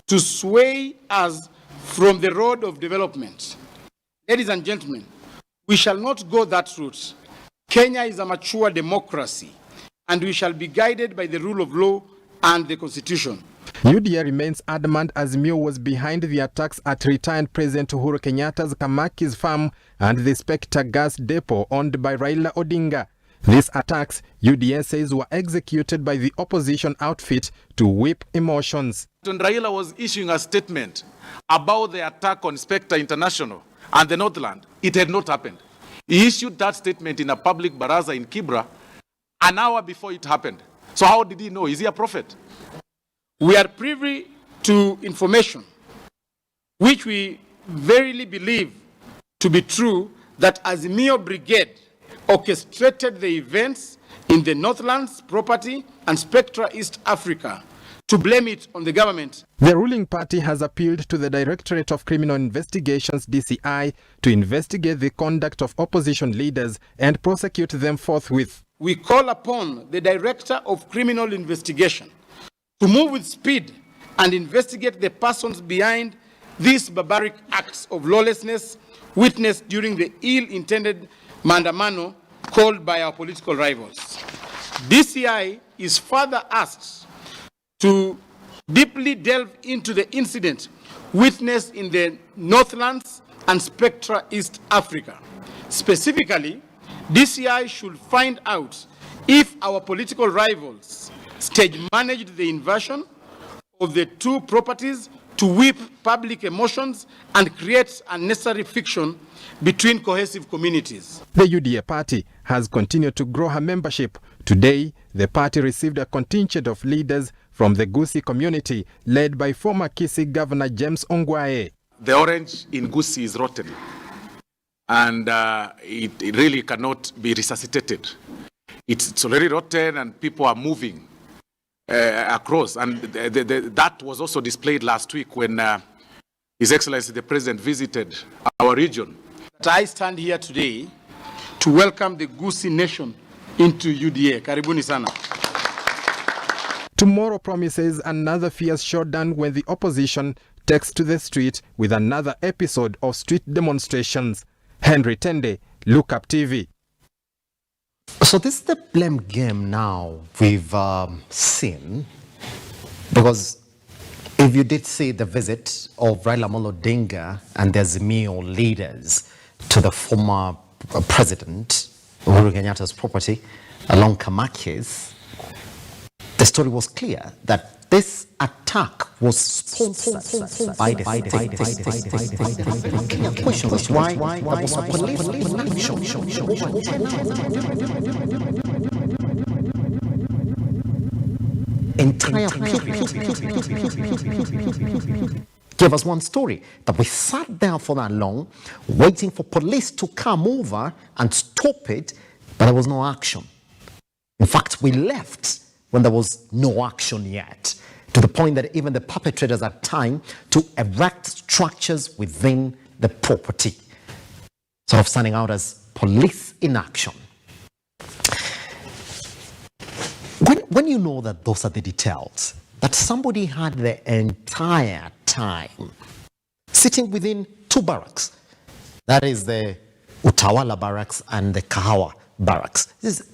to sway us from the road of development. Ladies and gentlemen, we shall not go that route. Kenya is a mature democracy, and we shall be guided by the rule of law and the Constitution. UDA remains adamant Azimio was behind the attacks at retired President Uhuru Kenyatta's Kamaki's farm and the Spectre gas depot owned by Raila Odinga. These attacks, UDA says, were executed by the opposition outfit to whip emotions. When Raila was issuing a statement about the attack on Spectre International and the Northland, it had not happened. He issued that statement in a public baraza in Kibra an hour before it happened. So how did he know? Is he a prophet? We are privy to information which we verily believe to be true, that Azimio Brigade orchestrated the events in the Northlands property and Spectra East Africa to blame it on the government. The ruling party has appealed to the Directorate of Criminal Investigations (DCI) to investigate the conduct of opposition leaders and prosecute them forthwith. We call upon the Director of Criminal Investigation to move with speed and investigate the persons behind these barbaric acts of lawlessness witnessed during the ill-intended maandamano called by our political rivals. DCI is further asked to deeply delve into the incident witnessed in the Northlands and Spectra East Africa. Specifically, DCI should find out if our political rivals stage-managed the invasion of the two properties to whip public emotions and create unnecessary friction between cohesive communities. The UDA party has continued to grow her membership. Today, the party received a contingent of leaders from the Gusii community, led by former Gusii Governor James Ongwae. The orange in Gusii is rotten, and it really cannot be resuscitated. It's already rotten, and people are moving across. And that was also displayed last week when His Excellency the President visited our region. I stand here today to welcome the Gusii nation into UDA. Karibuni sana. Tomorrow promises another fierce showdown when the opposition takes to the street with another episode of street demonstrations. Henry Tende, Look Up TV. So this is the blame game now we've seen, because if you did see the visit of Raila Odinga and the Azimio leaders to the former president Uhuru Kenyatta's property along Kamaki's, the story was clear that this attack was sponsored by the question was why there was a police entire give us one story that we sat there for that long waiting for police to come over and stop it, but there was no action. In fact, we left when there was no action yet, to the point that even the perpetrators had time to erect structures within the property, sort of standing out as police inaction. When you know that those are the details, that somebody had the entire time sitting within two barracks, that is the Utawala barracks and the Kahawa barracks. This is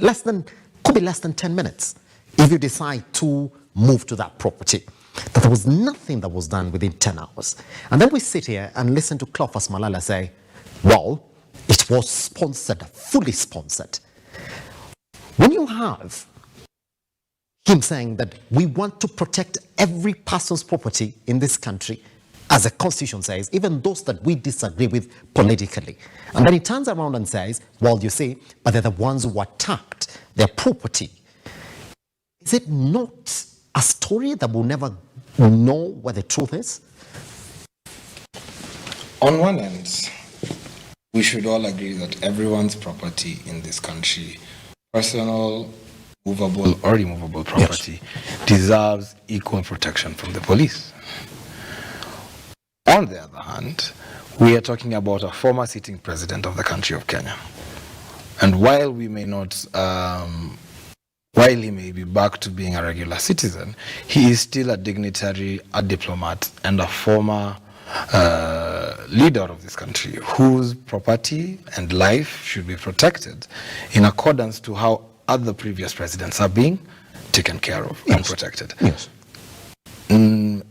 could be less than 10 minutes if you decide to move to that property. That there was nothing that was done within 10 hours. And then we sit here and listen to Cleophas Malala say, well, it was sponsored, fully sponsored. When you have him saying that we want to protect every person's property in this country, as the Constitution says, even those that we disagree with politically. And then he turns around and says, well, you see, but they're the ones who attacked their property. Is it not a story that we'll never know what the truth is? On one end, we should all agree that everyone's property in this country, personal, movable or immovable property, yes, deserves equal protection from the police. On the other hand, we are talking about a former sitting president of the country of Kenya. And while we may not while he may be back to being a regular citizen, he is still a dignitary, a diplomat, and a former leader of this country whose property and life should be protected in accordance to how other previous presidents are being taken care of and protected. Yes.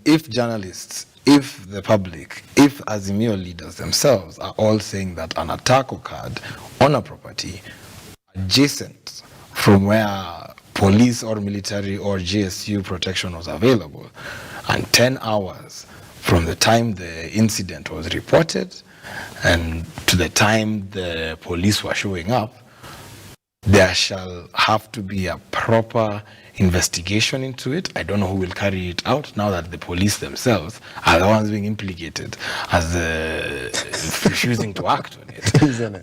If journalists, if the public, if Azimio leaders themselves are all saying that an attack occurred on a property adjacent from where police or military or GSU protection was available, and 10 hours from the time the incident was reported and to the time the police were showing up, there shall have to be a proper investigation into it. I don't know who will carry it out now that the police themselves are the ones being implicated as refusing to act on it.